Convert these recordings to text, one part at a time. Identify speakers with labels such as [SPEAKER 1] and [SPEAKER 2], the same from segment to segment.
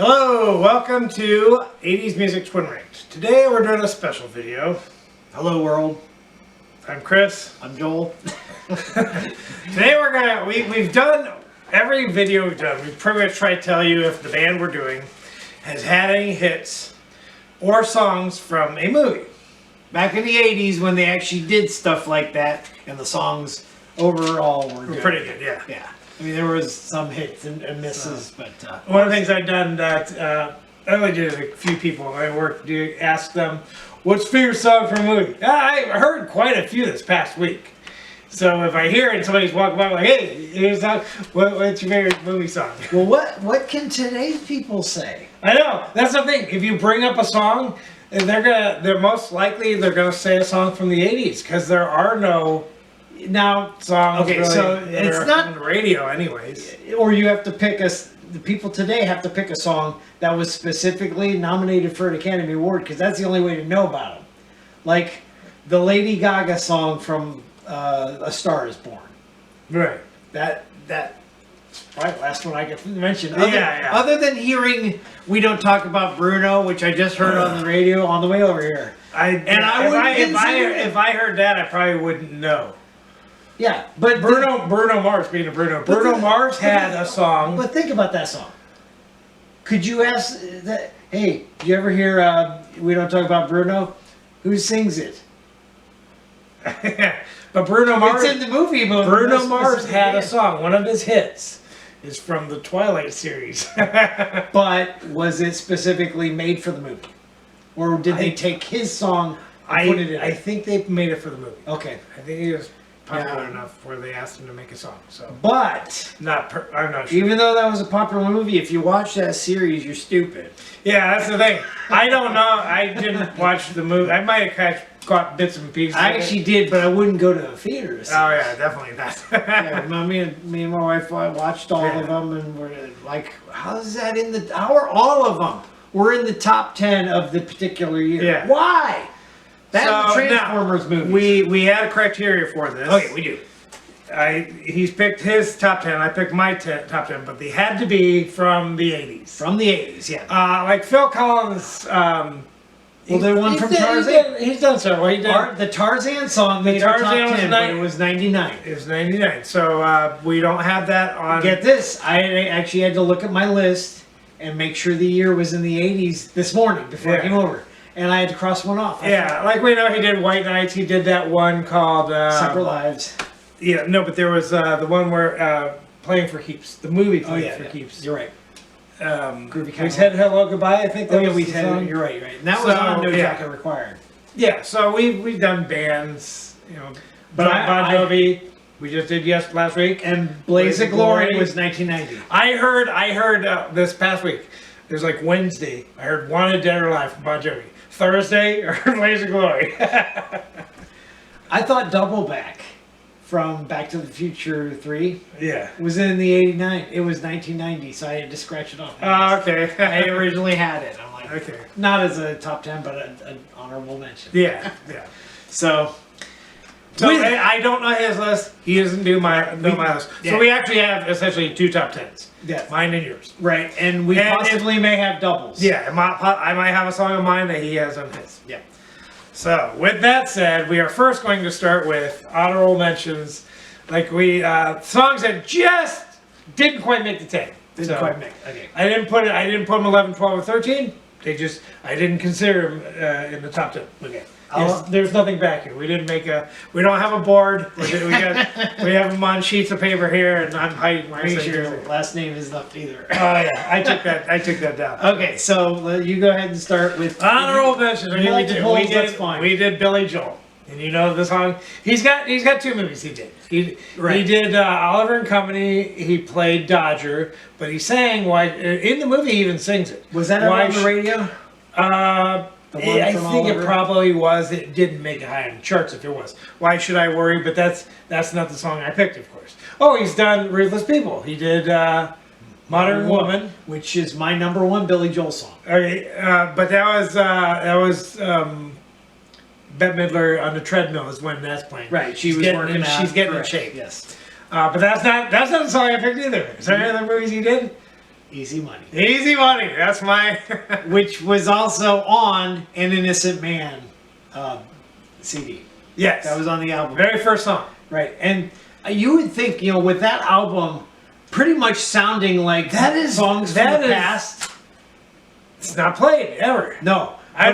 [SPEAKER 1] Hello, welcome to 80s Music Twin Range. Today we're doing a special video.
[SPEAKER 2] Hello world.
[SPEAKER 1] I'm Chris.
[SPEAKER 2] I'm Joel.
[SPEAKER 1] Today we've done every video we've done. We've pretty much tried to tell you if the band we're doing has had any hits or songs from a movie.
[SPEAKER 2] Back in the 80s when they actually did stuff like that and the songs overall were good.
[SPEAKER 1] Pretty good, yeah.
[SPEAKER 2] Yeah. I mean, there was some hits and misses, but...
[SPEAKER 1] One of the things I've done that I only did a few people at my work do ask them, what's your favorite song from a movie? I heard quite a few this past week. So if I hear it and somebody's walking by like, hey, here's a song, what's your favorite movie song?
[SPEAKER 2] Well, what can today's people say?
[SPEAKER 1] I know, that's the thing. If you bring up a song, they're most likely gonna say a song from the 80s because there are no now songs.
[SPEAKER 2] Okay,
[SPEAKER 1] really
[SPEAKER 2] so it's not
[SPEAKER 1] on the radio anyways.
[SPEAKER 2] Or you have to pick the people today have to pick a song that was specifically nominated for an Academy Award because that's the only way to know about them. Like the Lady Gaga song from A Star Is Born.
[SPEAKER 1] Right.
[SPEAKER 2] That's probably the last one I can mention.
[SPEAKER 1] Yeah.
[SPEAKER 2] Other than hearing We Don't Talk About Bruno, which I just heard on the radio on the way over here.
[SPEAKER 1] If I heard that, I probably wouldn't know.
[SPEAKER 2] Yeah, but
[SPEAKER 1] Bruno Mars being a Bruno Mars had a song.
[SPEAKER 2] But think about that song. Could you ask that? Hey, did you ever hear We Don't Talk About Bruno? Who sings it?
[SPEAKER 1] But Bruno Mars.
[SPEAKER 2] It's in the movie, but
[SPEAKER 1] Bruno Mars had a song. One of his hits is from the Twilight series.
[SPEAKER 2] But was it specifically made for the movie, or did they take his song and put it in?
[SPEAKER 1] I think they made it for the movie.
[SPEAKER 2] Okay.
[SPEAKER 1] I think he was popular enough where they asked him to make a song. So,
[SPEAKER 2] but
[SPEAKER 1] I'm not sure.
[SPEAKER 2] Even though that was a popular movie, if you watch that series, you're stupid.
[SPEAKER 1] Yeah, that's the thing. I don't know. I didn't watch the movie. I might have caught bits and pieces.
[SPEAKER 2] I actually did, but I wouldn't go to the theater to see
[SPEAKER 1] Oh yeah, definitely not.
[SPEAKER 2] yeah, me and my wife watched all of them, and we're like, how's that in the? How are all of them? We're in the top 10 of the particular year.
[SPEAKER 1] Yeah.
[SPEAKER 2] Why? That's
[SPEAKER 1] So,
[SPEAKER 2] the Transformers movie.
[SPEAKER 1] We had a criteria for this.
[SPEAKER 2] Okay, we do.
[SPEAKER 1] He's picked his top 10. I picked my top 10, but they had to be from the 80s.
[SPEAKER 2] From the 80s, yeah.
[SPEAKER 1] Like Phil Collins.
[SPEAKER 2] Well, the one from Tarzan.
[SPEAKER 1] He's done several. He did.
[SPEAKER 2] The Tarzan song made our top 10, but it was 99.
[SPEAKER 1] It was 99. So we don't have that on.
[SPEAKER 2] Get this. I actually had to look at my list and make sure the year was in the 80s this morning before I came over. And I had to cross one off.
[SPEAKER 1] Like we know he did White Nights. He did that one called...
[SPEAKER 2] Separate Lives.
[SPEAKER 1] Yeah, no, but there was the one where Playing for Keeps. The movie Playing for Keeps.
[SPEAKER 2] You're right.
[SPEAKER 1] We said Hello Goodbye, I think.
[SPEAKER 2] We had. You're right. And that was on No Jacket Required.
[SPEAKER 1] Yeah, so we've done bands, But Bon Jovi, we just did last week.
[SPEAKER 2] And Blaze of Glory was 1990.
[SPEAKER 1] I heard this past week, it was like Wednesday, I heard Wanted Dead or Alive from Bon Jovi. Thursday, I heard Blaze of Glory.
[SPEAKER 2] I thought Double Back from Back to the Future 3 was in the 89. It was 1990, so I had to scratch it off.
[SPEAKER 1] Oh, okay.
[SPEAKER 2] I originally had it. I'm like,
[SPEAKER 1] okay.
[SPEAKER 2] Not as a top 10, but an honorable mention.
[SPEAKER 1] Yeah.
[SPEAKER 2] So
[SPEAKER 1] I don't know his list. He doesn't do my list.
[SPEAKER 2] Yeah.
[SPEAKER 1] So we actually have essentially two top 10s.
[SPEAKER 2] Yeah.
[SPEAKER 1] Mine and yours.
[SPEAKER 2] Right, and we possibly may have doubles.
[SPEAKER 1] Yeah, I might have a song of mine that he has on his.
[SPEAKER 2] Yeah.
[SPEAKER 1] So, with that said, we are first going to start with honorable mentions. Like songs that just didn't quite make the 10.
[SPEAKER 2] Didn't quite make. Okay.
[SPEAKER 1] I didn't put them 11, 12, or 13. I didn't consider them in the top 10.
[SPEAKER 2] Okay.
[SPEAKER 1] There's nothing back here. We don't have a board. We have them on sheets of paper here, and I'm hiding my
[SPEAKER 2] Your last name is left either.
[SPEAKER 1] Oh yeah, I took that down.
[SPEAKER 2] Okay, so you go ahead and start with
[SPEAKER 1] honorable mentions. We did Billy Joel, and you know the song. He's got two movies. He did. He did Oliver and Company. He played Dodger, but he sang in the movie. He even sings it.
[SPEAKER 2] Was that on the radio?
[SPEAKER 1] I think it probably was. It didn't make it high on the charts if it was. Why Should I Worry? But that's not the song I picked, of course. Oh, he's done Ruthless People. He did Modern Woman,
[SPEAKER 2] which is my #1 Billy Joel song.
[SPEAKER 1] Okay, but that was Bette Midler on the treadmill is when that's playing.
[SPEAKER 2] Right,
[SPEAKER 1] she's getting in shape.
[SPEAKER 2] Yes.
[SPEAKER 1] But that's not the song I picked either. Is there any other movies he did?
[SPEAKER 2] Easy Money.
[SPEAKER 1] Easy Money. That's my.
[SPEAKER 2] Which was also on An Innocent Man CD.
[SPEAKER 1] Yes.
[SPEAKER 2] That was on the album.
[SPEAKER 1] Very first song.
[SPEAKER 2] Right. And you would think, with that album pretty much sounding like songs from the past.
[SPEAKER 1] It's not played ever.
[SPEAKER 2] No.
[SPEAKER 1] I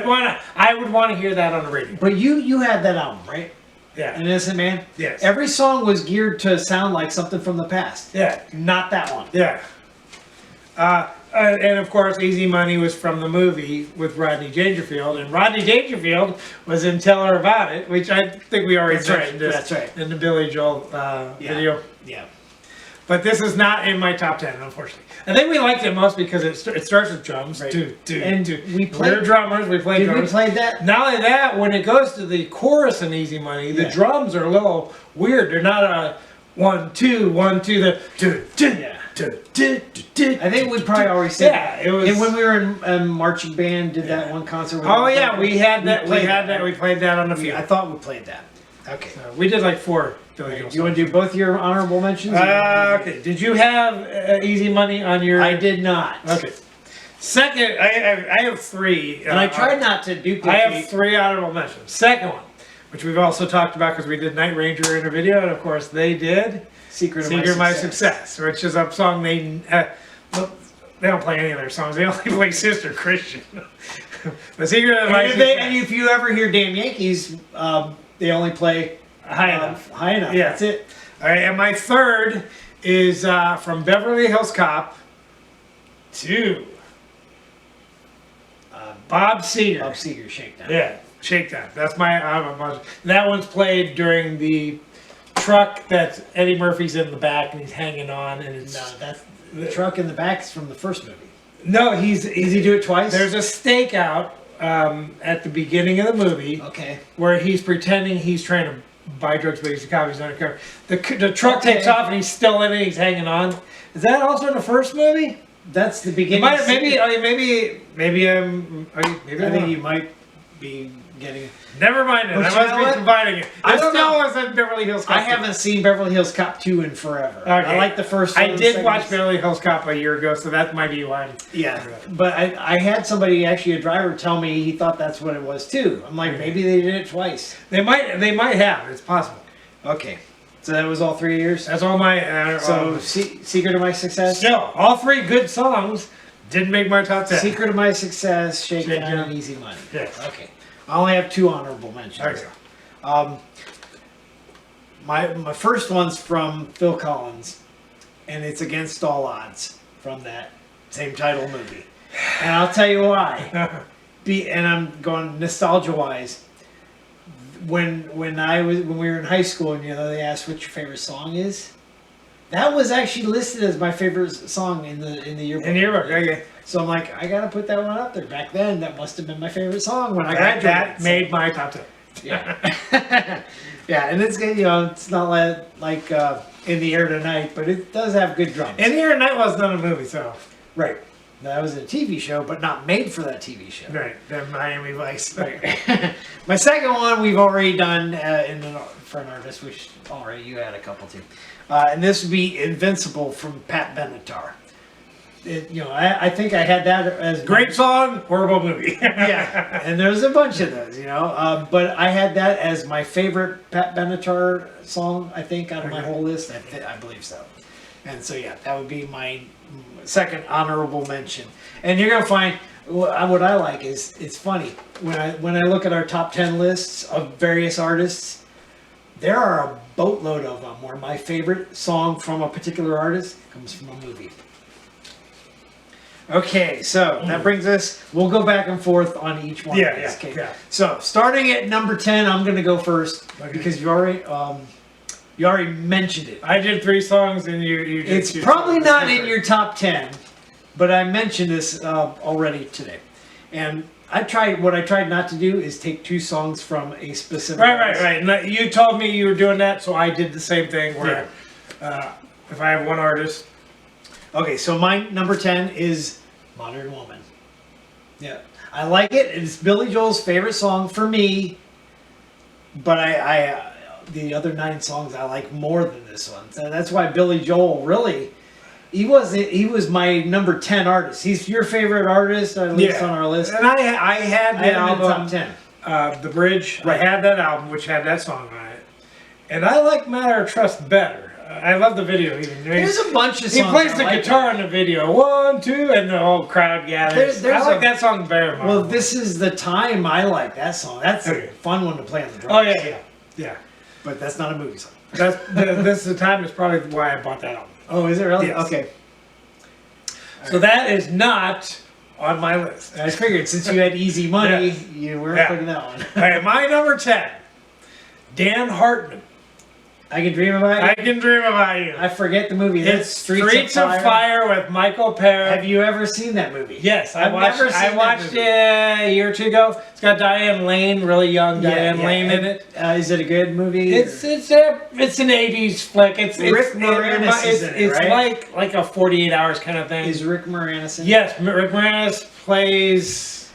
[SPEAKER 1] would want to hear that on the radio.
[SPEAKER 2] But you had that album, right?
[SPEAKER 1] Yeah.
[SPEAKER 2] An Innocent Man?
[SPEAKER 1] Yes.
[SPEAKER 2] Every song was geared to sound like something from the past.
[SPEAKER 1] Yeah.
[SPEAKER 2] Not that one.
[SPEAKER 1] Yeah. And of course, Easy Money was from the movie with Rodney Dangerfield, and Rodney Dangerfield was in "Tell Her About It," which I think we already mentioned
[SPEAKER 2] That's right.
[SPEAKER 1] in the Billy Joel video.
[SPEAKER 2] Yeah.
[SPEAKER 1] But this is not in my top 10, unfortunately. I think we liked it most because it starts with drums.
[SPEAKER 2] Right.
[SPEAKER 1] We're drummers. We play drums.
[SPEAKER 2] We played that?
[SPEAKER 1] Not only that, when it goes to the chorus in Easy Money, the drums are a little weird. They're not a 1 2 1 2.
[SPEAKER 2] Yeah. I think we probably already said that.
[SPEAKER 1] It was.
[SPEAKER 2] And when we were in marching band, did that one concert.
[SPEAKER 1] Oh yeah, we had that. We played that on the field.
[SPEAKER 2] I thought we played that. Okay.
[SPEAKER 1] So we did like 4 Billy Joel songs.
[SPEAKER 2] You want to do both your honorable mentions?
[SPEAKER 1] Okay. Did you have Easy Money on your?
[SPEAKER 2] I did not.
[SPEAKER 1] Okay. Second, I have 3.
[SPEAKER 2] And I tried not to duplicate.
[SPEAKER 1] I have 3 honorable mentions. Second one, which we've also talked about because we did Night Ranger in a video, and of course they did
[SPEAKER 2] Secret
[SPEAKER 1] of My Success, which is a song they don't play any of their songs. They only play Sister Christian. The Secret of My Success.
[SPEAKER 2] And if you ever hear Damn Yankees, they only play
[SPEAKER 1] High Enough.
[SPEAKER 2] High Enough.
[SPEAKER 1] Yeah.
[SPEAKER 2] That's it.
[SPEAKER 1] All right, and my third is from Beverly Hills Cop to Bob Seger.
[SPEAKER 2] Bob Seger, Shakedown.
[SPEAKER 1] Yeah, Shakedown. That's my that one's played during the truck that Eddie Murphy's in the back and he's hanging on, and it's
[SPEAKER 2] that's the truck in the back is from the first movie.
[SPEAKER 1] No,
[SPEAKER 2] Does he do it twice?
[SPEAKER 1] There's a stakeout at the beginning of the movie.
[SPEAKER 2] Okay.
[SPEAKER 1] Where he's pretending he's trying to buy drugs, but he's a cop. He's undercover. The truck takes off and he's still in it. He's hanging on. Is that also in the first movie?
[SPEAKER 2] That's the beginning.
[SPEAKER 1] Maybe
[SPEAKER 2] I think you might be getting.
[SPEAKER 1] Never mind it. I must be combining it.
[SPEAKER 2] I don't know.
[SPEAKER 1] It was in Beverly Hills Cop.
[SPEAKER 2] I haven't seen Beverly Hills Cop 2 in forever.
[SPEAKER 1] Okay.
[SPEAKER 2] I like the first one.
[SPEAKER 1] I did watch Beverly Hills Cop a year ago, so that might be why.
[SPEAKER 2] Yeah, but I had somebody, actually a driver, tell me he thought that's what it was too. I'm like, maybe they did it twice.
[SPEAKER 1] They might have. It's possible.
[SPEAKER 2] Okay, so that was all 3 years.
[SPEAKER 1] That's all my.
[SPEAKER 2] Secret of My Success.
[SPEAKER 1] Still, all 3 good songs didn't make my top 10.
[SPEAKER 2] Secret of My Success, Shakedown, and Easy Money.
[SPEAKER 1] Yes.
[SPEAKER 2] Okay. I only have 2 honorable mentions.
[SPEAKER 1] Okay.
[SPEAKER 2] My first one's from Phil Collins, and it's Against All Odds from that same title movie. And I'll tell you why. And I'm going nostalgia wise. When we were in high school, and they asked what your favorite song is, that was actually listed as my favorite song in the yearbook.
[SPEAKER 1] In the yearbook, okay.
[SPEAKER 2] So I'm like, I gotta put that one up there. Back then, that must have been my favorite song when I graduated.
[SPEAKER 1] That made my top 10.
[SPEAKER 2] Yeah. Yeah, and it's good. It's not like In the Air Tonight, but it does have good drums.
[SPEAKER 1] In the Air Tonight wasn't on a movie, so.
[SPEAKER 2] Right. That was a TV show, but not made for that TV show.
[SPEAKER 1] Right. The Miami Vice.
[SPEAKER 2] Right. My second one we've already done for an artist, which already you had a couple too. And this would be Invincible from Pat Benatar. I think I had that as
[SPEAKER 1] great song, horrible movie.
[SPEAKER 2] Yeah, and there's a bunch of those, but I had that as my favorite Pat Benatar song, I think, out of my whole list. I believe so. And so, yeah, that would be my second honorable mention. And you're going to find, what I like is, it's funny, when I look at our top 10 lists of various artists, there are a boatload of them where my favorite song from a particular artist comes from a movie. Okay, so that brings us, we'll go back and forth on each one of these. Okay.
[SPEAKER 1] Yeah.
[SPEAKER 2] So, starting at number 10, I'm going to go first, because you already mentioned it.
[SPEAKER 1] I did 3 songs and you did
[SPEAKER 2] It's
[SPEAKER 1] 2
[SPEAKER 2] probably
[SPEAKER 1] songs.
[SPEAKER 2] not in your top 10, but I mentioned this already today. And what I tried not to do is take 2 songs from a specific artist.
[SPEAKER 1] Right. And you told me you were doing that, so I did the same thing where if I have one artist.
[SPEAKER 2] Okay, so my number 10 is Modern Woman. Yeah, I like it. It's Billy Joel's favorite song for me, but the other 9 songs I like more than this one. So that's why Billy Joel really He was my number 10 artist. He's your favorite artist, at least on our list.
[SPEAKER 1] And I had the album,
[SPEAKER 2] top 10.
[SPEAKER 1] The Bridge.
[SPEAKER 2] Right.
[SPEAKER 1] I had that album, which had that song on it. And I like Matter of Trust better. I love the video. Even.
[SPEAKER 2] There's a bunch of songs.
[SPEAKER 1] He plays the
[SPEAKER 2] like
[SPEAKER 1] guitar in the video. 1, 2, and the whole crowd gathers. I like that song better.
[SPEAKER 2] Well, This Is the Time. I like that song. That's a fun one to play on the drums.
[SPEAKER 1] Oh yeah.
[SPEAKER 2] But that's not a movie song.
[SPEAKER 1] This Is the Time is probably why I bought that album.
[SPEAKER 2] Oh, is it really?
[SPEAKER 1] Yes.
[SPEAKER 2] Okay.
[SPEAKER 1] So that is not on my list.
[SPEAKER 2] I figured since you had easy money,
[SPEAKER 1] Yeah.
[SPEAKER 2] you weren't picking that one.
[SPEAKER 1] All right, my number 10, Dan Hartman.
[SPEAKER 2] I Can Dream About You.
[SPEAKER 1] I Can Dream About You.
[SPEAKER 2] I forget the movie. That's
[SPEAKER 1] It's Streets of Fire with Michael Paré.
[SPEAKER 2] Have you ever seen that movie?
[SPEAKER 1] Yes,
[SPEAKER 2] I've never seen
[SPEAKER 1] I watched it a year or two ago. It's got Diane Lane, really young Diane Lane in it.
[SPEAKER 2] Is it a good movie?
[SPEAKER 1] It's an 80s flick. It's
[SPEAKER 2] Rick Moranis is in it,
[SPEAKER 1] it's
[SPEAKER 2] right?
[SPEAKER 1] like a 48 Hours kind of thing.
[SPEAKER 2] Is Rick Moranis in it?
[SPEAKER 1] Yes, Rick Moranis plays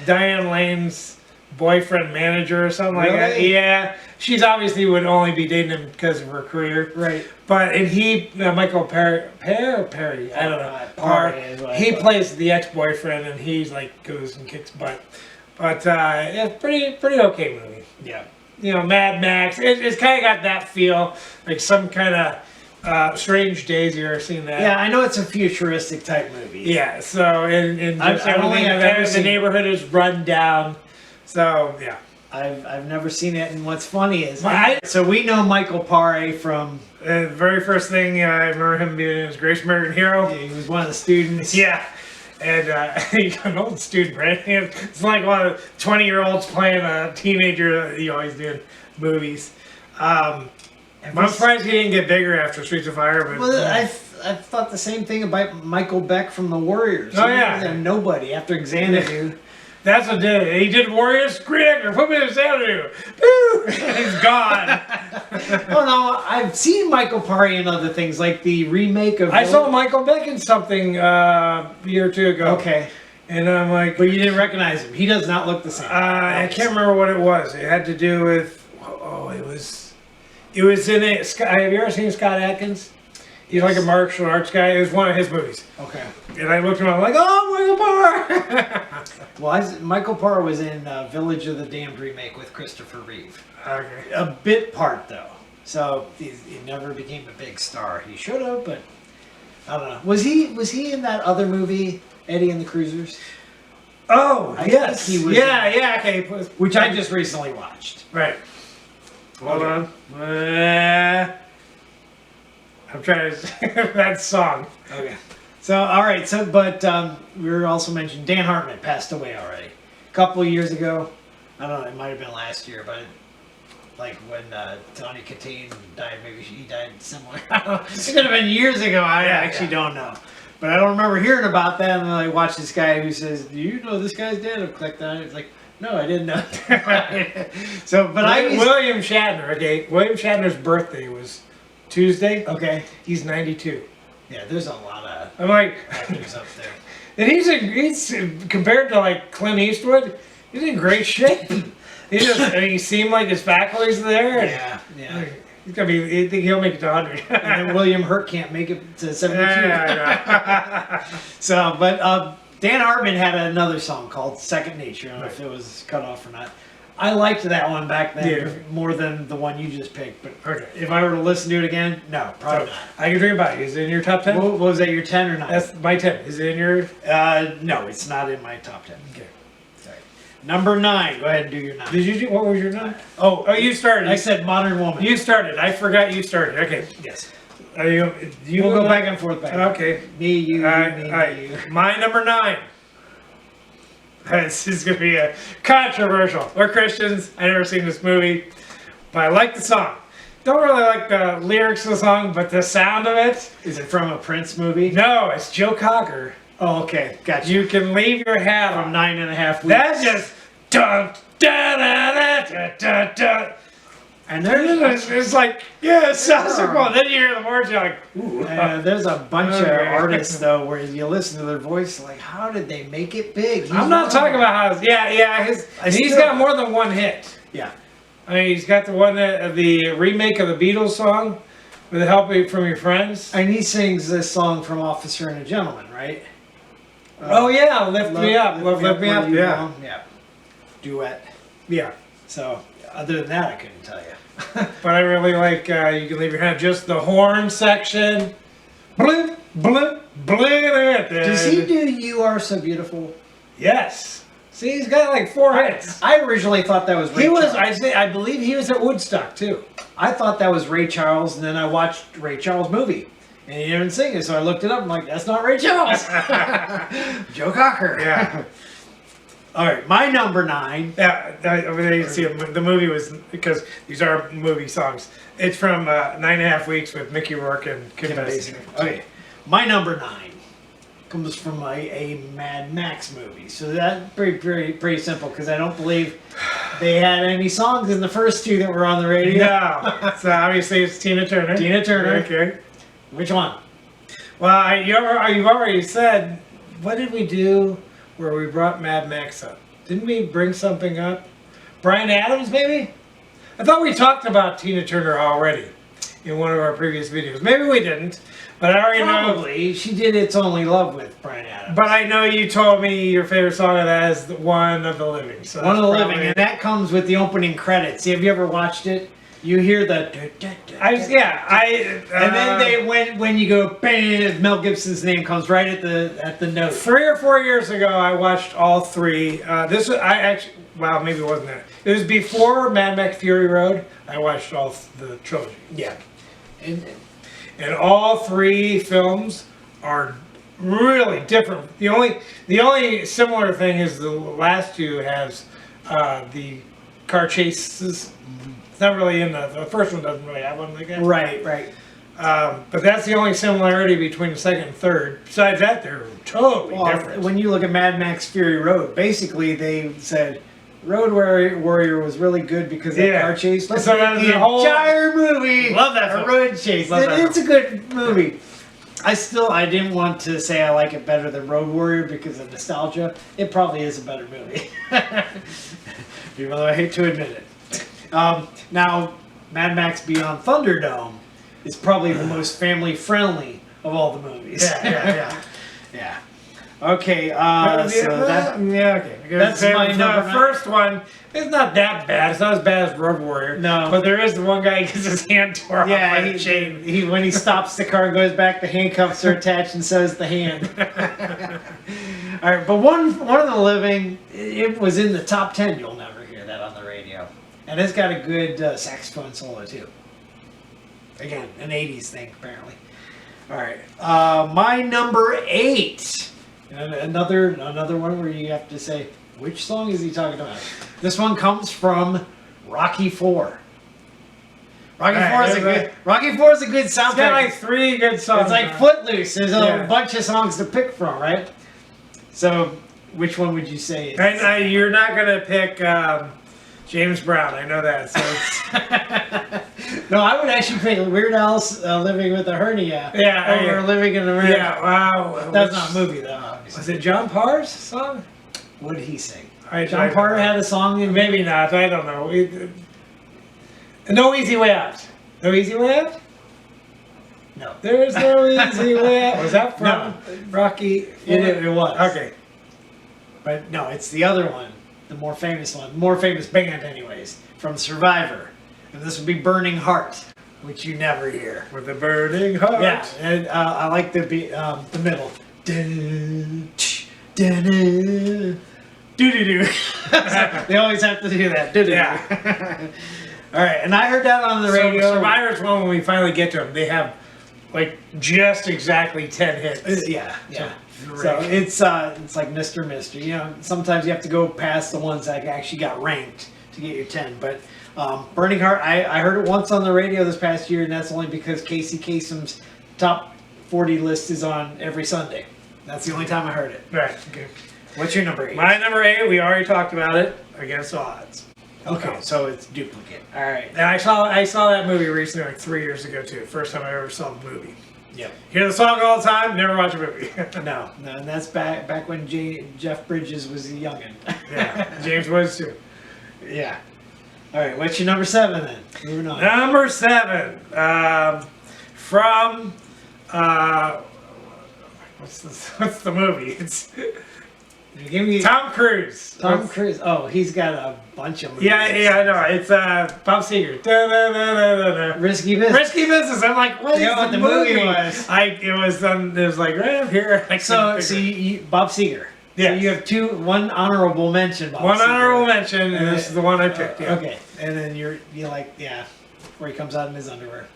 [SPEAKER 1] Diane Lane's boyfriend manager or something like that.
[SPEAKER 2] Really?
[SPEAKER 1] Yeah, she's obviously would only be dating him because of her career.
[SPEAKER 2] Right.
[SPEAKER 1] But he, Michael Perry, I don't know.
[SPEAKER 2] Paré is what I
[SPEAKER 1] He
[SPEAKER 2] thought.
[SPEAKER 1] plays the ex-boyfriend, and he's like goes and kicks butt. But it's pretty okay movie.
[SPEAKER 2] Yeah.
[SPEAKER 1] You know, Mad Max. It's kind of got that feel, like some kind of Strange Days. You ever seen that?
[SPEAKER 2] Yeah, I know it's a futuristic type movie.
[SPEAKER 1] Yeah. So and just
[SPEAKER 2] I've only
[SPEAKER 1] everything,
[SPEAKER 2] ever
[SPEAKER 1] the
[SPEAKER 2] seen-
[SPEAKER 1] neighborhood is run down. So yeah.
[SPEAKER 2] I've never seen it, and what's funny is
[SPEAKER 1] I-
[SPEAKER 2] so we know Michael Paré from
[SPEAKER 1] The very first thing I remember him being is Grace American Hero.
[SPEAKER 2] he was one of the students.
[SPEAKER 1] Yeah. And he's an old student, right? It's like one of the 20-year-olds playing a teenager. He's doing movies. I'm surprised he didn't get bigger after Streets of Fire. But
[SPEAKER 2] Well, I thought the same thing about Michael Beck from the Warriors.
[SPEAKER 1] Oh,
[SPEAKER 2] He
[SPEAKER 1] yeah.
[SPEAKER 2] was a nobody after Xanadu.
[SPEAKER 1] that's what did it. He did Warriors. Great actor. Put me in Xanadu. Woo! He's gone.
[SPEAKER 2] Oh no, I've seen Michael Paré in other things like the remake of.
[SPEAKER 1] I saw Michael Beck in something a year or two ago.
[SPEAKER 2] Okay,
[SPEAKER 1] And I'm like,
[SPEAKER 2] but you didn't recognize him. He does not look the same.
[SPEAKER 1] I can't remember what it was. It had to do with. It was in it. Have you ever seen Scott Adkins? He's like a martial arts guy. It was one of his movies.
[SPEAKER 2] Okay.
[SPEAKER 1] And I looked at him, I'm like, oh, Michael Parr!
[SPEAKER 2] Well, Michael Paré was in Village of the Damned remake with Christopher Reeve.
[SPEAKER 1] Okay.
[SPEAKER 2] A bit part though, so he never became a big star. He should have, but I don't know. Was he in that other movie, Eddie and the Cruisers,
[SPEAKER 1] Oh,
[SPEAKER 2] I
[SPEAKER 1] yes.
[SPEAKER 2] think he was
[SPEAKER 1] Yeah, okay.
[SPEAKER 2] which I just recently watched?
[SPEAKER 1] Right. Hold on. I'm trying to... that song.
[SPEAKER 2] Okay. So all right. So but we were also mentioned Dan Hartman passed away already a couple of years ago. I don't know. It might have been last year, but like when Tawny Katane died, maybe he died similar. I don't know. It could have been years ago. I actually don't know. But I don't remember hearing about that. And then I watched this guy who says, "Do you know this guy's dead?" I clicked on it. It's like, no, I didn't know. So, but
[SPEAKER 1] William Shatner. Okay, William Shatner's birthday was Tuesday.
[SPEAKER 2] Okay.
[SPEAKER 1] He's 92.
[SPEAKER 2] Yeah, there's a lot of
[SPEAKER 1] I'm like,
[SPEAKER 2] actors up there.
[SPEAKER 1] and he's compared to like Clint Eastwood, he's in great shape. He seemed like his faculties there. And
[SPEAKER 2] Yeah.
[SPEAKER 1] he's gonna be. I think he'll make it to 100.
[SPEAKER 2] And then William Hurt can't make it to 72.
[SPEAKER 1] Yeah.
[SPEAKER 2] So, but Dan Hartman had another song called Second Nature. I don't know if it was cut off or not. I liked that one back then more than the one you just picked. But
[SPEAKER 1] Okay.
[SPEAKER 2] if I were to listen to it again, no, probably
[SPEAKER 1] So,
[SPEAKER 2] not.
[SPEAKER 1] I Can Dream About You. Is it in your top 10?
[SPEAKER 2] What was that, your 10 or not?
[SPEAKER 1] That's my 10. Is it in your?
[SPEAKER 2] No, it's not in my top 10.
[SPEAKER 1] Okay.
[SPEAKER 2] Sorry. Number 9. Go ahead and do your 9.
[SPEAKER 1] Did you do? What was your 9?
[SPEAKER 2] Oh,
[SPEAKER 1] You started.
[SPEAKER 2] I said Modern Woman.
[SPEAKER 1] You started. I forgot you started. Okay.
[SPEAKER 2] Yes.
[SPEAKER 1] Are you?
[SPEAKER 2] We'll go back and forth.
[SPEAKER 1] Okay.
[SPEAKER 2] Me, you,
[SPEAKER 1] All right.
[SPEAKER 2] me,
[SPEAKER 1] All right.
[SPEAKER 2] you.
[SPEAKER 1] My number 9. This is going to be a controversial. We're Christians. I never seen this movie, but I like the song. Don't really like the lyrics of the song, but the sound of it.
[SPEAKER 2] Is it from a Prince movie?
[SPEAKER 1] No, it's Joe Cocker.
[SPEAKER 2] Oh, okay. Gotcha.
[SPEAKER 1] You Can Leave Your Hat
[SPEAKER 2] From
[SPEAKER 1] On.
[SPEAKER 2] 9.5 Weeks.
[SPEAKER 1] That's just dun da da da da da da.
[SPEAKER 2] And there's
[SPEAKER 1] It's like, yeah, it sounds so cool. Then you hear the words, you're like, ooh.
[SPEAKER 2] there's a bunch of
[SPEAKER 1] Okay.
[SPEAKER 2] artists though where you listen to their voice, like, how did they make it big? He's
[SPEAKER 1] I'm not
[SPEAKER 2] one
[SPEAKER 1] talking
[SPEAKER 2] of them.
[SPEAKER 1] about how, he's got more than one hit.
[SPEAKER 2] Yeah.
[SPEAKER 1] I mean, he's got the one that the remake of the Beatles song, With the help from your friends?
[SPEAKER 2] And he sings this song from Officer and a Gentleman, right?
[SPEAKER 1] Oh yeah, Lift Me Up. Lift Me Up,
[SPEAKER 2] Where You
[SPEAKER 1] yeah.
[SPEAKER 2] Belong. Yeah. Duet.
[SPEAKER 1] Yeah.
[SPEAKER 2] So, other than that, I couldn't tell you.
[SPEAKER 1] But I really like You Can Leave Your Hand, just the horn section. Blip, blip, blip.
[SPEAKER 2] Does he do You Are So Beautiful?
[SPEAKER 1] Yes. See, he's got like 4 hits.
[SPEAKER 2] I originally thought that was Ray
[SPEAKER 1] He was,
[SPEAKER 2] Charles.
[SPEAKER 1] I believe he was at Woodstock too.
[SPEAKER 2] I thought that was Ray Charles, and then I watched Ray Charles' movie. And he didn't sing it, so I looked it up. I'm like, that's not Ray Charles. Joe Cocker.
[SPEAKER 1] Yeah.
[SPEAKER 2] All right, my number 9.
[SPEAKER 1] Yeah, the movie was, because these are movie songs. It's from 9.5 Weeks with Mickey Rourke and Kim Basinger.
[SPEAKER 2] Okay, my number 9 comes from a Mad Max movie. So that's pretty simple, because I don't believe they had any songs in the first 2 that were on the radio.
[SPEAKER 1] No, so obviously it's Tina Turner.
[SPEAKER 2] Tina Turner.
[SPEAKER 1] Okay.
[SPEAKER 2] Which one?
[SPEAKER 1] Well, you've already said, what did we do where we brought Mad Max up? Didn't we bring something up? Bryan Adams, maybe? I thought we talked about Tina Turner already in one of our previous videos. Maybe we didn't, but I already know.
[SPEAKER 2] Probably. She did It's Only Love with Bryan Adams.
[SPEAKER 1] But I know you told me your favorite song of that is One of the Living. So
[SPEAKER 2] One of the
[SPEAKER 1] that's
[SPEAKER 2] Living, and that comes with the opening credits. Have you ever watched it? You hear the...
[SPEAKER 1] and
[SPEAKER 2] and then when you go, bam, Mel Gibson's name comes right at the note.
[SPEAKER 1] 3 or 4 years ago, I watched all 3. This was, well, maybe it wasn't that. It was before Mad Max Fury Road. I watched all the trilogy.
[SPEAKER 2] Yeah.
[SPEAKER 1] And all 3 films are really different. The only similar thing is the last 2 has the car chases. It's not really in the first one doesn't really have one like that.
[SPEAKER 2] Right.
[SPEAKER 1] But that's the only similarity between the second and third. Besides that, they're totally different.
[SPEAKER 2] When you look at Mad Max Fury Road, basically they said Road Warrior was really good because of that car chase. Let's
[SPEAKER 1] So
[SPEAKER 2] make
[SPEAKER 1] that's
[SPEAKER 2] the
[SPEAKER 1] the whole-
[SPEAKER 2] entire movie
[SPEAKER 1] Love that
[SPEAKER 2] a
[SPEAKER 1] film.
[SPEAKER 2] road chase.
[SPEAKER 1] Love that
[SPEAKER 2] It's a good movie. I didn't want to say I like it better than Road Warrior because of nostalgia. It probably is a better movie. Even though I hate to admit it. Now, Mad Max Beyond Thunderdome is probably the most family-friendly of all the movies. Yeah. Okay,
[SPEAKER 1] okay.
[SPEAKER 2] That's my number 9.
[SPEAKER 1] First one. It's not that bad. It's not as bad as Road Warrior.
[SPEAKER 2] No.
[SPEAKER 1] But there is the one guy who gets his hand tore off by the chain.
[SPEAKER 2] He when he stops the car, goes back, the handcuffs are attached, and says the hand. All right, but one of the Living, it was in the top 10. You'll never hear that on the radio, and it's got a good saxophone solo too. Again, an '80s thing apparently. All right, my number 8. Another one where you have to say, which song is he talking about? This one comes from Rocky 4. Rocky 4 is a good soundtrack.
[SPEAKER 1] It's got like 3 good songs.
[SPEAKER 2] It's like Footloose. There's a bunch of songs to pick from, right? So, which one would you say?
[SPEAKER 1] You're not gonna pick James Brown. I know that. So it's...
[SPEAKER 2] No, I would actually pick Weird Al's Living with a Hernia.
[SPEAKER 1] Yeah,
[SPEAKER 2] over Living in America.
[SPEAKER 1] Yeah, wow.
[SPEAKER 2] That's not a movie though. Obviously.
[SPEAKER 1] Was it John Parr's song?
[SPEAKER 2] What did he sing?
[SPEAKER 1] I
[SPEAKER 2] John Parr had a song in
[SPEAKER 1] Maybe not. I don't know. No Easy Way Out. No Easy Way Out?
[SPEAKER 2] No.
[SPEAKER 1] There's no easy way out. Was that from
[SPEAKER 2] No.
[SPEAKER 1] Rocky?
[SPEAKER 2] It was.
[SPEAKER 1] Okay.
[SPEAKER 2] But no, it's the other one. The more famous one. More famous band anyways. From Survivor. And this would be Burning Heart. Which you never hear.
[SPEAKER 1] With the burning heart.
[SPEAKER 2] Yeah. And I like the middle. Do-do-do. They always have to do that. Do-do-do.
[SPEAKER 1] Yeah.
[SPEAKER 2] All right, and I heard that on the radio.
[SPEAKER 1] Survivor's one, when we finally get to them, they have like just exactly 10 hits.
[SPEAKER 2] Yeah. So it's like Mr. Mister. You know, sometimes you have to go past the ones that actually got ranked to get your 10. But Burning Heart, I heard it once on the radio this past year, and that's only because Casey Kasem's top 40 list is on every Sunday. That's the only time I heard it.
[SPEAKER 1] Right. Okay.
[SPEAKER 2] What's your number 8?
[SPEAKER 1] My number 8, we already talked about it. Against All Odds.
[SPEAKER 2] Okay, so it's duplicate. All right.
[SPEAKER 1] And I saw that movie recently, like 3 years ago too. First time I ever saw the movie.
[SPEAKER 2] Yep.
[SPEAKER 1] Hear the song all the time, never watch a movie.
[SPEAKER 2] No, and that's back when Jeff Bridges was a youngin.
[SPEAKER 1] Yeah, James Woods too.
[SPEAKER 2] Yeah. All right, what's your number 7 then? Moving on.
[SPEAKER 1] Number 7. from what's the movie? It's
[SPEAKER 2] Give me
[SPEAKER 1] Tom Cruise.
[SPEAKER 2] Tom Cruise. Oh, he's got a bunch of movies.
[SPEAKER 1] Yeah, I know. It's Bob Seger. Da, da, da, da, da, da.
[SPEAKER 2] Risky Business.
[SPEAKER 1] Risky Business. I'm like, what
[SPEAKER 2] Yeah,
[SPEAKER 1] is
[SPEAKER 2] what
[SPEAKER 1] the
[SPEAKER 2] the
[SPEAKER 1] movie?
[SPEAKER 2] movie was.
[SPEAKER 1] It was like right up here. I
[SPEAKER 2] So
[SPEAKER 1] couldn't figure it.
[SPEAKER 2] you Bob Seger.
[SPEAKER 1] Yeah.
[SPEAKER 2] So you have one honorable mention. Bob
[SPEAKER 1] One
[SPEAKER 2] Seger.
[SPEAKER 1] honorable mention, and this is the one I picked. Yeah.
[SPEAKER 2] Okay, and then you're like, yeah, where he comes out in his underwear.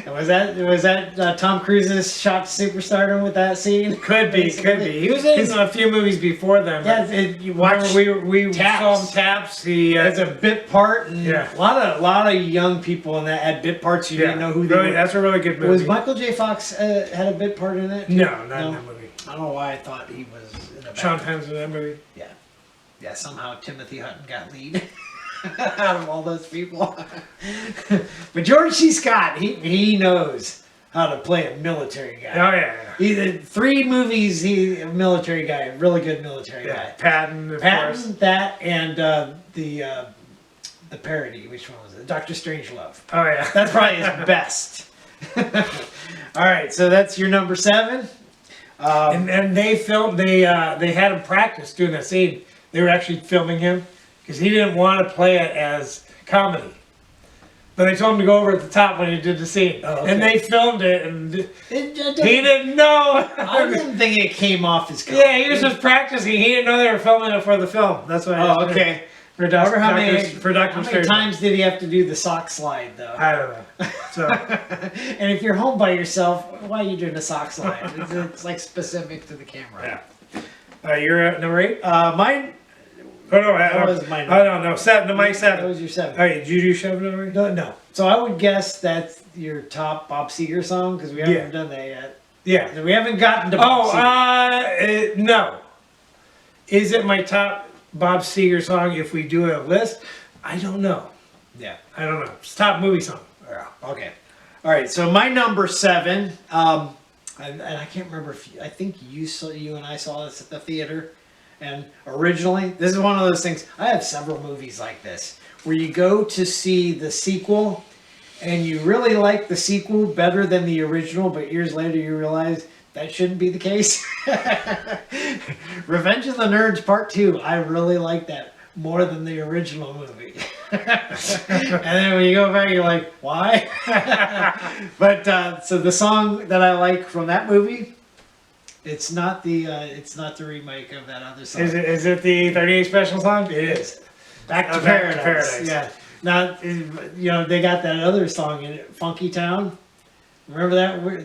[SPEAKER 2] And was that Tom Cruise's shot to superstardom with that scene?
[SPEAKER 1] Could be. He was in a few movies before then.
[SPEAKER 2] Yeah, you watch.
[SPEAKER 1] We
[SPEAKER 2] Taps.
[SPEAKER 1] saw him Taps. He
[SPEAKER 2] As a bit part, and
[SPEAKER 1] Yeah.
[SPEAKER 2] a lot of young people in that had bit parts. You didn't know who they
[SPEAKER 1] really,
[SPEAKER 2] were.
[SPEAKER 1] that's a really good movie.
[SPEAKER 2] Was Michael J. Fox had a bit part in it?
[SPEAKER 1] No, not in that movie.
[SPEAKER 2] I don't know why I thought he was in a
[SPEAKER 1] Sean
[SPEAKER 2] back.
[SPEAKER 1] Penn's in that movie.
[SPEAKER 2] Yeah, somehow Timothy Hutton got lead out of all those people. But George C. Scott, he knows how to play a military guy.
[SPEAKER 1] Oh yeah.
[SPEAKER 2] He did 3 movies. He a military guy, a really good military
[SPEAKER 1] Yeah.
[SPEAKER 2] guy.
[SPEAKER 1] Patton, of course.
[SPEAKER 2] Patton, that, and the parody. Which one was it? Dr. Strangelove.
[SPEAKER 1] Oh yeah.
[SPEAKER 2] That's probably his best. All right, so that's your number 7.
[SPEAKER 1] And they filmed. They had him practice doing that scene. They were actually filming him because he didn't want to play it as comedy. But they told him to go over at the top when he did the scene.
[SPEAKER 2] Oh, okay.
[SPEAKER 1] And they filmed it, and
[SPEAKER 2] It
[SPEAKER 1] he didn't know.
[SPEAKER 2] I didn't think it came off as comedy.
[SPEAKER 1] Yeah, he was just practicing. He didn't know they were filming it for the film. That's why.
[SPEAKER 2] Oh, okay.
[SPEAKER 1] For
[SPEAKER 2] I wonder how many
[SPEAKER 1] Strangelove.
[SPEAKER 2] times did he have to do the sock slide, though?
[SPEAKER 1] I don't know. So
[SPEAKER 2] And if you're home by yourself, why are you doing a sock slide? It's like specific to the camera.
[SPEAKER 1] yeah. You're at number 8.
[SPEAKER 2] Mine.
[SPEAKER 1] Oh no,
[SPEAKER 2] That was mine.
[SPEAKER 1] Oh no, 7. The Mike 7.
[SPEAKER 2] That was your 7.
[SPEAKER 1] Oh, did you do 7 already?
[SPEAKER 2] No. So I would guess that's your top Bob Seger song because we haven't
[SPEAKER 1] Yeah.
[SPEAKER 2] done that yet.
[SPEAKER 1] Yeah.
[SPEAKER 2] We haven't gotten to Bob Seger.
[SPEAKER 1] No. Is it my top Bob Seger song if we do a list? I don't know.
[SPEAKER 2] Yeah.
[SPEAKER 1] I don't know. It's top movie song.
[SPEAKER 2] Yeah. Okay. All right. So my number 7. And I can't remember if I think you and I saw this at the theater. And originally, this is one of those things. I have several movies like this where you go to see the sequel, and you really like the sequel better than the original, but years later you realize that shouldn't be the case. Revenge of the Nerds Part 2. I really like that more than the original movie. And then when you go back, you're like, why? But so the song that I like from that movie, it's not the remake of that other song.
[SPEAKER 1] Is it the 38 Special song?
[SPEAKER 2] It is. Back to
[SPEAKER 1] Back to
[SPEAKER 2] Paradise.
[SPEAKER 1] Paradise.
[SPEAKER 2] Yeah. Now, they got that other song in it, Funky Town. Remember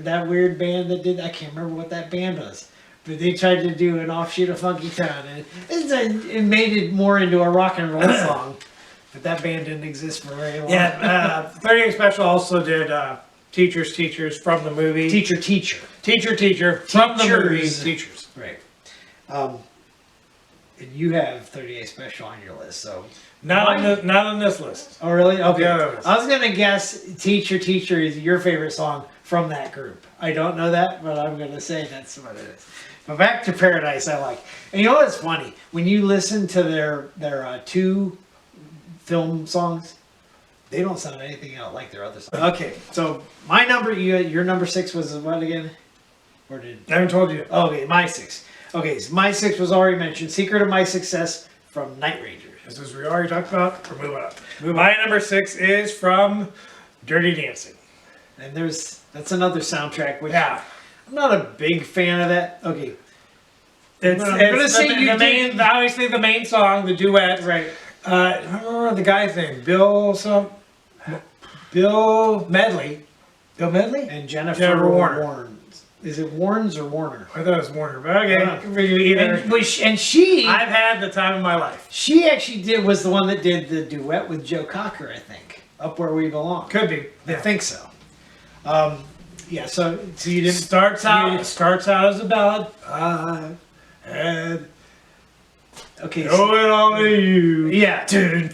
[SPEAKER 2] that weird band that did? I can't remember what that band was, but they tried to do an offshoot of Funky Town, and it made it more into a rock and roll song. But that band didn't exist for very long.
[SPEAKER 1] Yeah. 38 Special also did Teachers from the movie.
[SPEAKER 2] Teacher.
[SPEAKER 1] Teacher from the movie.
[SPEAKER 2] Teachers.
[SPEAKER 1] Teachers.
[SPEAKER 2] Right. And you have 38 Special on your list, so.
[SPEAKER 1] Not on this list.
[SPEAKER 2] Oh, really? Okay.
[SPEAKER 1] Yeah.
[SPEAKER 2] I was going to guess Teacher is your favorite song from that group. I don't know that, but I'm going to say that's what it is. But Back to Paradise I like. And you know what's funny? When you listen to their 2 film songs, they don't sound anything else like their other songs. Okay, so my number, your number 6 was what again? Or did...
[SPEAKER 1] I haven't told you.
[SPEAKER 2] Okay, my 6. Okay, so my 6 was already mentioned. Secret of My Success from Night Rangers.
[SPEAKER 1] This is we already talked about. We're moving up. My number 6 is from Dirty Dancing.
[SPEAKER 2] And that's another soundtrack, which
[SPEAKER 1] Yeah.
[SPEAKER 2] I'm not a big fan of that. Okay.
[SPEAKER 1] It's
[SPEAKER 2] gonna say you did-
[SPEAKER 1] obviously the main song, the duet.
[SPEAKER 2] Right.
[SPEAKER 1] I don't remember the guy's name. Bill Medley. Bill Medley?
[SPEAKER 2] And Jennifer
[SPEAKER 1] Jennifer Warner.
[SPEAKER 2] Warnes. Is it Warnes or Warner?
[SPEAKER 1] I thought it was Warner, but okay. Either.
[SPEAKER 2] And she
[SPEAKER 1] I've had the time of my life.
[SPEAKER 2] she actually was the one that did the duet with Joe Cocker, I think. Up Where We Belong.
[SPEAKER 1] Could be.
[SPEAKER 2] I think so. Yeah, so you didn't
[SPEAKER 1] Starts out as a ballad. I had
[SPEAKER 2] okay.
[SPEAKER 1] owe it all to you.
[SPEAKER 2] Yeah. And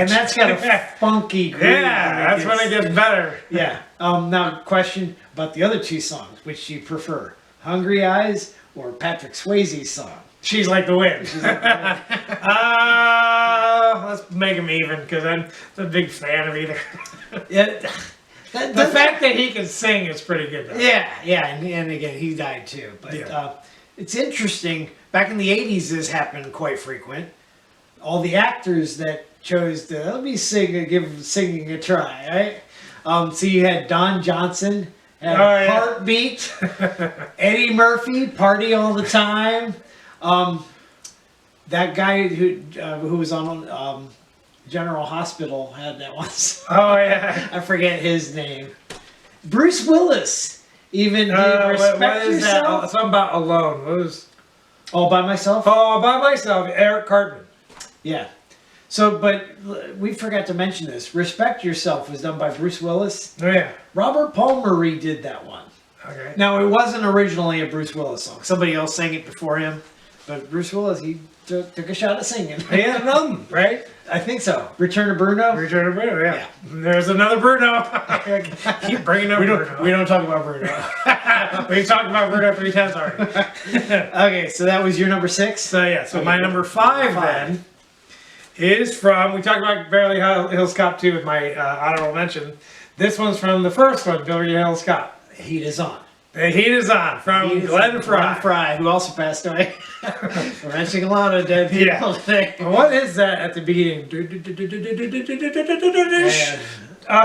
[SPEAKER 2] that's got a funky groove.
[SPEAKER 1] Yeah, that's when it gets better.
[SPEAKER 2] Yeah. Now, question about the other 2 songs. Which do you prefer? Hungry Eyes or Patrick Swayze's song?
[SPEAKER 1] She's like the wind. Let's make them even because I'm a big fan of either.
[SPEAKER 2] Yeah.
[SPEAKER 1] The fact that he can sing is pretty good, though.
[SPEAKER 2] Yeah, and again, he died too. But it's interesting. Back in the 80s, this happened quite frequent. All the actors that chose to let me give singing a try, right? So you had Don Johnson, had Heartbeat, Eddie Murphy, Party All the Time. That guy who was on General Hospital had that once.
[SPEAKER 1] Oh yeah,
[SPEAKER 2] I forget his name. Bruce Willis even did Respect
[SPEAKER 1] what is
[SPEAKER 2] Yourself.
[SPEAKER 1] That? Something about Alone. What was?
[SPEAKER 2] All by Myself.
[SPEAKER 1] All by Myself. Eric Cartman.
[SPEAKER 2] Yeah. So, but we forgot to mention this. Respect Yourself was done by Bruce Willis.
[SPEAKER 1] Oh yeah.
[SPEAKER 2] Robert Palmer redid that one.
[SPEAKER 1] Okay.
[SPEAKER 2] Now it wasn't originally a Bruce Willis song. Somebody else sang it before him, but Bruce Willis he took a shot at singing.
[SPEAKER 1] He had an album, right?
[SPEAKER 2] I think so. Return to Bruno.
[SPEAKER 1] Return to Bruno, yeah. There's another Bruno. Keep bringing up Bruno.
[SPEAKER 2] We don't talk about Bruno.
[SPEAKER 1] We've talked about Bruno 3 times already.
[SPEAKER 2] Okay, so that was your number 6?
[SPEAKER 1] So yeah, so my number 5 then is from, we talked about Beverly Hills Cop 2 with my honorable mention. This one's from the first one, Beverly Hills Cop.
[SPEAKER 2] Heat Is On.
[SPEAKER 1] The Heat Is On from Glenn Frey.
[SPEAKER 2] Glenn Frey, who also passed away. We're mentioning a lot of dead people today.
[SPEAKER 1] What is that at the beginning?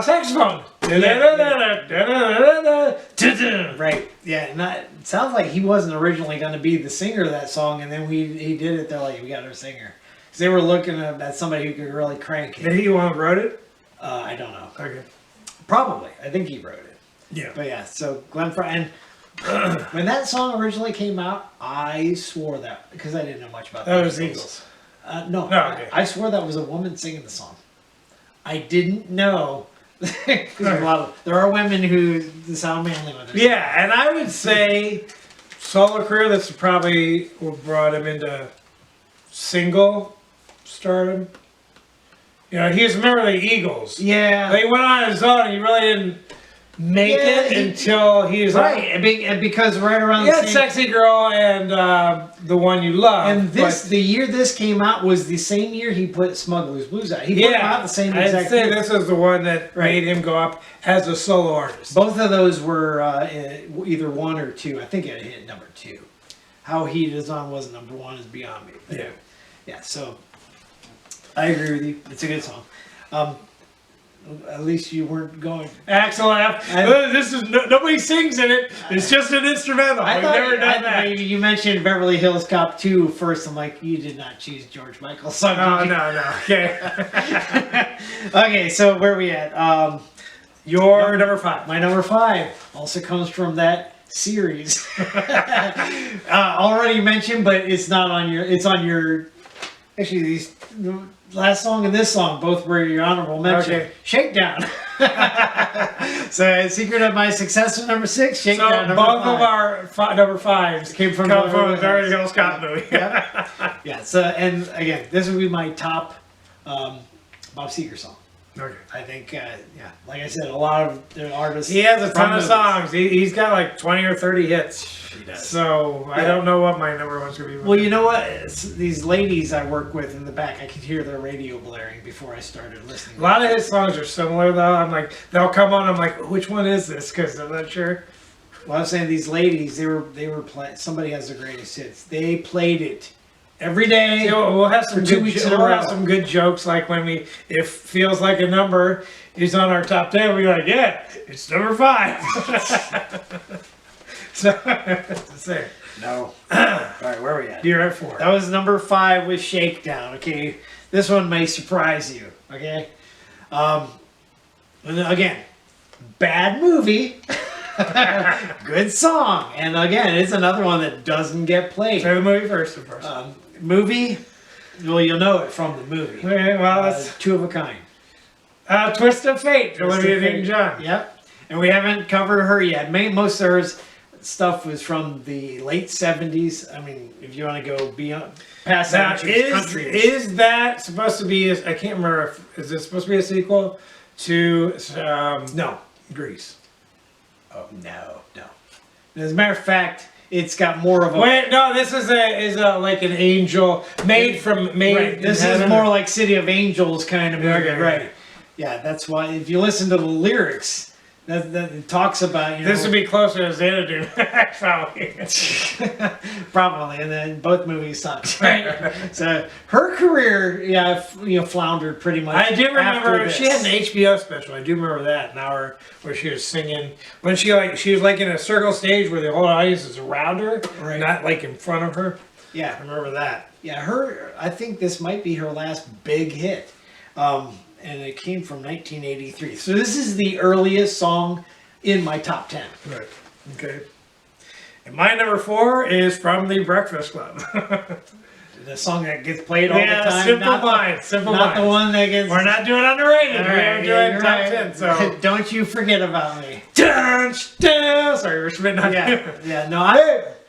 [SPEAKER 1] Saxophone.
[SPEAKER 2] Right. Yeah. It sounds like he wasn't originally going to be the singer of that song, and then he did it. They're like, we got our singer. Because they were looking at somebody who could really crank it.
[SPEAKER 1] Did he want to wrote it?
[SPEAKER 2] I don't know.
[SPEAKER 1] Okay.
[SPEAKER 2] Probably. I think he wrote it.
[SPEAKER 1] Yeah.
[SPEAKER 2] But yeah, so Glenn Frey. And when that song originally came out, I swore that, because I didn't know much about
[SPEAKER 1] that. That was Eagles.
[SPEAKER 2] No.
[SPEAKER 1] Okay.
[SPEAKER 2] I swore that was a woman singing the song. I didn't know. There are women who sound manly with it.
[SPEAKER 1] Yeah, and I would say solo career, that's probably what brought him into single stardom. You know, he was a member of the Eagles.
[SPEAKER 2] Yeah.
[SPEAKER 1] He went on his own. He really didn't make it until he was
[SPEAKER 2] right. And because right around
[SPEAKER 1] the
[SPEAKER 2] same...
[SPEAKER 1] Sexy Girl and The One You Love.
[SPEAKER 2] And the year this came out was the same year he put Smuggler's Blues out. He put them out the same exact year.
[SPEAKER 1] I'd say this is the one that made him go up as a solo artist.
[SPEAKER 2] Both of those were either 1 or 2. I think it hit number 2. How Heat Is On wasn't number 1 is beyond me. But yeah, so I agree with you. It's a good song. At least you weren't going.
[SPEAKER 1] Axel F. This is nobody sings in it. It's just an instrumental. We've never done that.
[SPEAKER 2] You mentioned Beverly Hills Cop 2 first. I'm like, you did not choose George Michael's song.
[SPEAKER 1] No. Okay.
[SPEAKER 2] Okay, so where are we at?
[SPEAKER 1] Your number 5.
[SPEAKER 2] My number 5 also comes from that series. Already mentioned, but it's not on your. It's on your. Actually, these. Last song and this song both were your honorable mention.
[SPEAKER 1] Okay.
[SPEAKER 2] Shakedown. So, Secret of My Success was number 6. Shakedown.
[SPEAKER 1] So both of our number 5s
[SPEAKER 2] came from
[SPEAKER 1] the Beverly Hills Cop movie.
[SPEAKER 2] Yeah. So, and again, this would be my top Bob Seger song.
[SPEAKER 1] Okay.
[SPEAKER 2] I think, like I said, a lot of the artists.
[SPEAKER 1] He has a ton of songs. He's got like 20 or 30 hits.
[SPEAKER 2] He does.
[SPEAKER 1] So I don't know what my number 1's going to be.
[SPEAKER 2] Well, you know what? These ladies I work with in the back, I could hear their radio blaring before I started listening.
[SPEAKER 1] A lot of his songs are similar, though. I'm like, they'll come on. I'm like, which one is this? Because I'm not sure.
[SPEAKER 2] Well, I'm saying these ladies, they were playing. Somebody Has the Greatest Hits. They played it every day.
[SPEAKER 1] We'll have some
[SPEAKER 2] 2 weeks in a row.
[SPEAKER 1] We'll have some good jokes, like when if Feels Like a Number is on our top 10, we're like, yeah, it's number 5. So, that's it.
[SPEAKER 2] No. All right, where are we at?
[SPEAKER 1] You're at 4.
[SPEAKER 2] That was number 5 with Shakedown. Okay, this one may surprise you. Okay, and again, bad movie, good song, and again, it's another one that doesn't get played.
[SPEAKER 1] Say the movie first, of course.
[SPEAKER 2] Movie. Well, you'll know it from the movie.
[SPEAKER 1] Okay, well, that's
[SPEAKER 2] Two of a Kind.
[SPEAKER 1] Twist of Fate. Olivia Newton-John.
[SPEAKER 2] Yep. And we haven't covered her yet. Most of her stuff was from the late 70s. I mean, if you want to go beyond past that,
[SPEAKER 1] is that supposed to be? I can't remember. Is it supposed to be a sequel to
[SPEAKER 2] no,
[SPEAKER 1] Grease?
[SPEAKER 2] Oh no. As a matter of fact, it's got more of a.
[SPEAKER 1] Wait, no, this is a like an angel made.
[SPEAKER 2] Right. This is more like City of Angels kind of movie,
[SPEAKER 1] Okay,
[SPEAKER 2] right? Yeah, that's why if you listen to the lyrics, that it talks about
[SPEAKER 1] This would be closer to Xanadu, probably.
[SPEAKER 2] probably, and then both movies sucked. Right. So her career, floundered pretty much.
[SPEAKER 1] I do remember
[SPEAKER 2] after
[SPEAKER 1] she had an
[SPEAKER 2] this.
[SPEAKER 1] HBO special. I do remember that an hour where she was singing when she was like in a circle stage where the whole audience is around her,
[SPEAKER 2] Right.
[SPEAKER 1] not like in front of her. I
[SPEAKER 2] Yeah,
[SPEAKER 1] remember that.
[SPEAKER 2] yeah. I think this might be her last big hit. And it came from 1983. So this is the earliest song in my top 10.
[SPEAKER 1] Right. Okay. And my number 4 is from the Breakfast Club.
[SPEAKER 2] The song that gets played all
[SPEAKER 1] Yeah,
[SPEAKER 2] the time.
[SPEAKER 1] Simple
[SPEAKER 2] not
[SPEAKER 1] Minds. Simple
[SPEAKER 2] not the
[SPEAKER 1] Minds.
[SPEAKER 2] one that gets.
[SPEAKER 1] We're not doing underrated.
[SPEAKER 2] All
[SPEAKER 1] We're
[SPEAKER 2] right,
[SPEAKER 1] doing
[SPEAKER 2] you're
[SPEAKER 1] top
[SPEAKER 2] right.
[SPEAKER 1] 10. So
[SPEAKER 2] Don't you forget about me.
[SPEAKER 1] dun, dun. Sorry, we're spitting on
[SPEAKER 2] Yeah,
[SPEAKER 1] you.
[SPEAKER 2] yeah. No,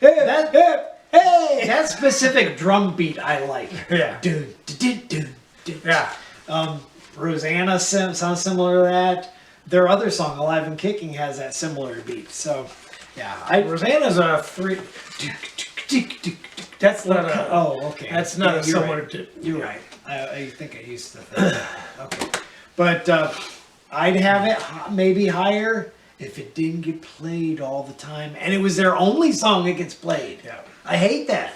[SPEAKER 1] That, hey.
[SPEAKER 2] that specific drum beat I like.
[SPEAKER 1] Yeah.
[SPEAKER 2] Dun, dun, dun, dun.
[SPEAKER 1] Yeah.
[SPEAKER 2] Rosanna sounds similar to that. Their other song, Alive and Kicking, has that similar beat. So, yeah,
[SPEAKER 1] Rosanna's a 3. That's not a.
[SPEAKER 2] Oh, okay.
[SPEAKER 1] That's not
[SPEAKER 2] Yeah,
[SPEAKER 1] a
[SPEAKER 2] you're
[SPEAKER 1] similar
[SPEAKER 2] right.
[SPEAKER 1] to.
[SPEAKER 2] You're right. I think I used to think that. Okay. But I'd have it maybe higher if it didn't get played all the time. And it was their only song that gets played.
[SPEAKER 1] Yeah.
[SPEAKER 2] I hate that.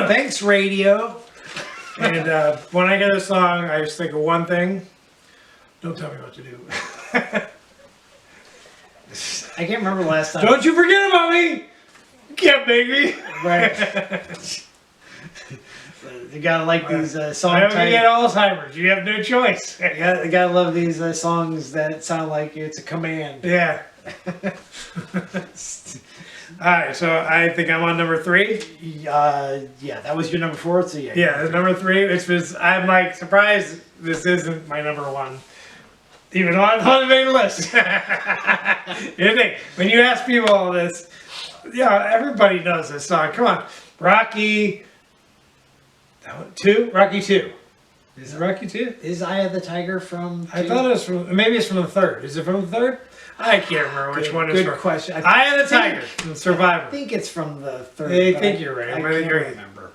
[SPEAKER 2] Thanks, radio.
[SPEAKER 1] And when I get a song, I just think of one thing. Don't tell me what to do.
[SPEAKER 2] I can't remember the last time.
[SPEAKER 1] Don't you forget about me! Yeah, baby!
[SPEAKER 2] Right. You gotta like these song
[SPEAKER 1] Whenever you get
[SPEAKER 2] titles.
[SPEAKER 1] Alzheimer's, you have no choice.
[SPEAKER 2] You gotta love these songs that sound like it's a command.
[SPEAKER 1] Yeah. Alright, so I think I'm on number 3.
[SPEAKER 2] Yeah, that was your number 4. So yeah.
[SPEAKER 1] Yeah, number 3, which was, I'm like surprised this isn't my number 1. Even though I'm on the main list. You think, when you ask people all this, everybody knows this song. Come on. Rocky 2? Rocky 2. Is it Rocky 2?
[SPEAKER 2] Is Eye of the Tiger from?
[SPEAKER 1] I thought it was from, maybe it's from the 3rd. Is it from the 3rd? I can't remember which one is
[SPEAKER 2] Good
[SPEAKER 1] from.
[SPEAKER 2] question.
[SPEAKER 1] Eye of the Tiger,
[SPEAKER 2] I
[SPEAKER 1] Survivor.
[SPEAKER 2] think it's from the 3rd.
[SPEAKER 1] I
[SPEAKER 2] but
[SPEAKER 1] think you're right.
[SPEAKER 2] I
[SPEAKER 1] I
[SPEAKER 2] can't
[SPEAKER 1] agree.
[SPEAKER 2] remember.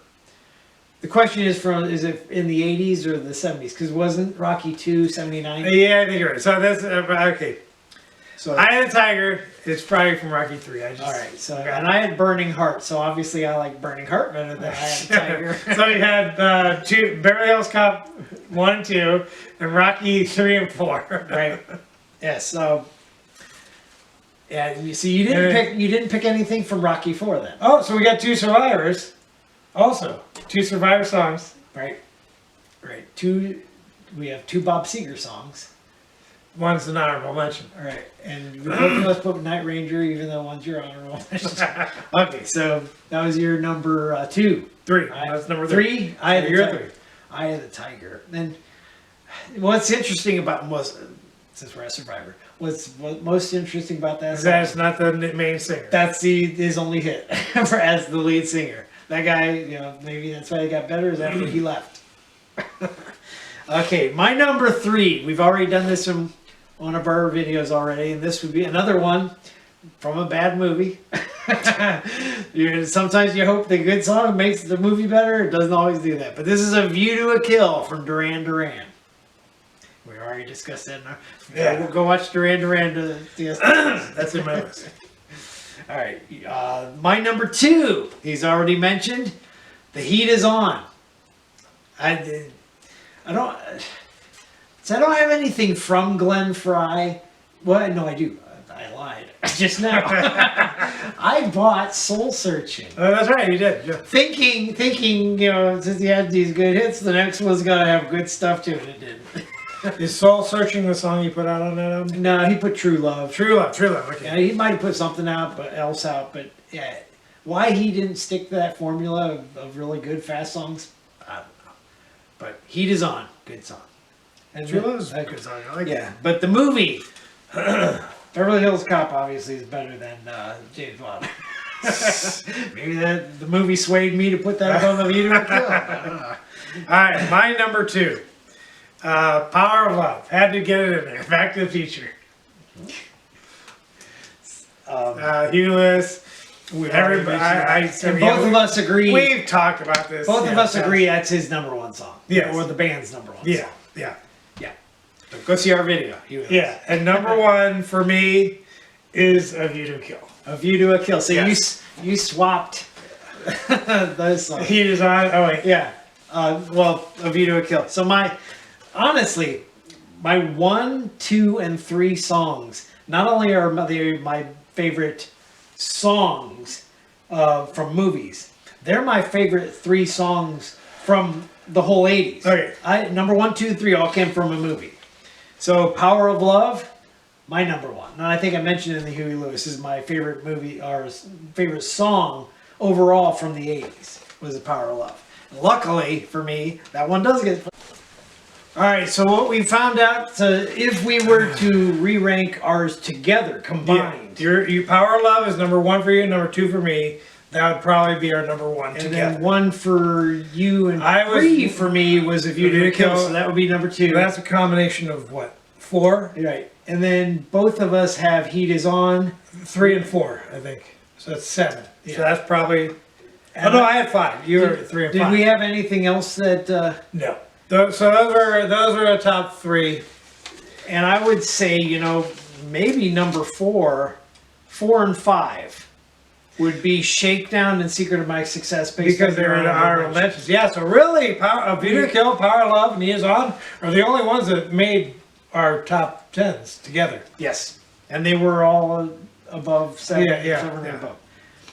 [SPEAKER 2] The question is is it in the 80s or the 70s? Because wasn't Rocky 2 79?
[SPEAKER 1] Yeah, I think you're right. So that's, okay.
[SPEAKER 2] So
[SPEAKER 1] Eye of the Tiger is probably from Rocky 3. I just,
[SPEAKER 2] all right. So and I had Burning Heart. So obviously I like Burning Heart better than Eye of the Tiger.
[SPEAKER 1] So you had 2, Beverly Hills Cop 1 and 2, and Rocky 3 and 4.
[SPEAKER 2] Right. Yeah. So. Yeah. So you didn't pick anything from Rocky 4 then.
[SPEAKER 1] Oh, so we got 2 survivors. Also, 2 Survivor songs.
[SPEAKER 2] Right. Right. We have 2 Bob Seger songs.
[SPEAKER 1] One's an honorable mention.
[SPEAKER 2] All right, and we both let's put Night Ranger, even though one's your honorable mention. Okay, so that was your number 2.
[SPEAKER 1] 3. That's number 3.
[SPEAKER 2] Eye of the
[SPEAKER 1] You're
[SPEAKER 2] Tiger.
[SPEAKER 1] 3.
[SPEAKER 2] Eye of the Tiger. Then, what's interesting about since we're at Survivor, what's most interesting about that?
[SPEAKER 1] That's not the main singer.
[SPEAKER 2] That's his only hit as the lead singer. That guy, maybe that's why he got better is after he left. Okay, my number 3. We've already done this in one of our videos already, and this would be another one from a bad movie. Sometimes you hope the good song makes the movie better. It doesn't always do that. But this is A View to a Kill from Duran Duran. We already discussed that.
[SPEAKER 1] Yeah.
[SPEAKER 2] We'll go watch Duran Duran to
[SPEAKER 1] That's in my list.
[SPEAKER 2] All right, my number 2. He's already mentioned. The Heat Is On. I don't have anything from Glenn Fry. Well, no, I do. I lied just now. I bought Soul Searching.
[SPEAKER 1] Oh, that's right, you did. Yeah.
[SPEAKER 2] Thinking, since he had these good hits, the next one's gotta have good stuff too, and it didn't.
[SPEAKER 1] Is Soul Searching the song you put out on that album?
[SPEAKER 2] No, he put True Love.
[SPEAKER 1] True Love, okay.
[SPEAKER 2] Yeah, he might have put something else out, but yeah, why he didn't stick to that formula of really good fast songs, I don't know. But Heat Is On, good song.
[SPEAKER 1] And True Love is a good song. I like it.
[SPEAKER 2] But the movie, Beverly Hills Cop, obviously is better than James Bond. Maybe the movie swayed me to put that above A View to a Kill. I don't know.
[SPEAKER 1] Alright, my number 2. Power of Love. Had to get it in there. Back to the Future. Huey Lewis. Everybody, I said,
[SPEAKER 2] And both of us agree.
[SPEAKER 1] We've talked about this.
[SPEAKER 2] Both of us agree that's his number one song.
[SPEAKER 1] Yes.
[SPEAKER 2] Or the band's number one
[SPEAKER 1] Yeah,
[SPEAKER 2] song.
[SPEAKER 1] yeah,
[SPEAKER 2] Yeah. So go see our video.
[SPEAKER 1] yeah. And number one for me is A View to a Kill.
[SPEAKER 2] A View to a Kill. So
[SPEAKER 1] Yes.
[SPEAKER 2] you swapped those songs.
[SPEAKER 1] He is on. Oh wait.
[SPEAKER 2] Yeah. Well, A View to a Kill. So honestly, my 1, 2, and 3 songs not only are they my favorite songs from movies, they're my favorite 3 songs from the whole 80s.
[SPEAKER 1] Okay.
[SPEAKER 2] Number 1, 2, 3 all came from a movie. So Power of Love, my number one. And I think I mentioned in the Huey Lewis is my favorite movie or favorite song overall from the 80s was The Power of Love. Luckily for me, that one does get. All right, so what we found out, if we were to re-rank ours together, combined,
[SPEAKER 1] Your Power of Love is number one for you, number two for me. That would probably be our number one
[SPEAKER 2] and
[SPEAKER 1] together.
[SPEAKER 2] then 1 for you and 3 for me was If You Did a Kill, so that would be number 2.
[SPEAKER 1] That's a combination of what? 4?
[SPEAKER 2] Right, and then both of us have Heat Is On.
[SPEAKER 1] 3 and 4, I think. So that's 7.
[SPEAKER 2] Yeah.
[SPEAKER 1] So that's probably.
[SPEAKER 2] And
[SPEAKER 1] no, I had 5. You were 3 and 5.
[SPEAKER 2] Did we have anything else that?
[SPEAKER 1] No. So those are the top 3.
[SPEAKER 2] And I would say, maybe number 4 and 5 would be Shakedown and Secret of My Success
[SPEAKER 1] Because they're in our mentions. Yeah, so really, A View to a Kill, Power of Love, and He Is On are the only ones that made our top 10s together.
[SPEAKER 2] Yes, and they were all above 7.
[SPEAKER 1] Yeah.
[SPEAKER 2] 7 or above.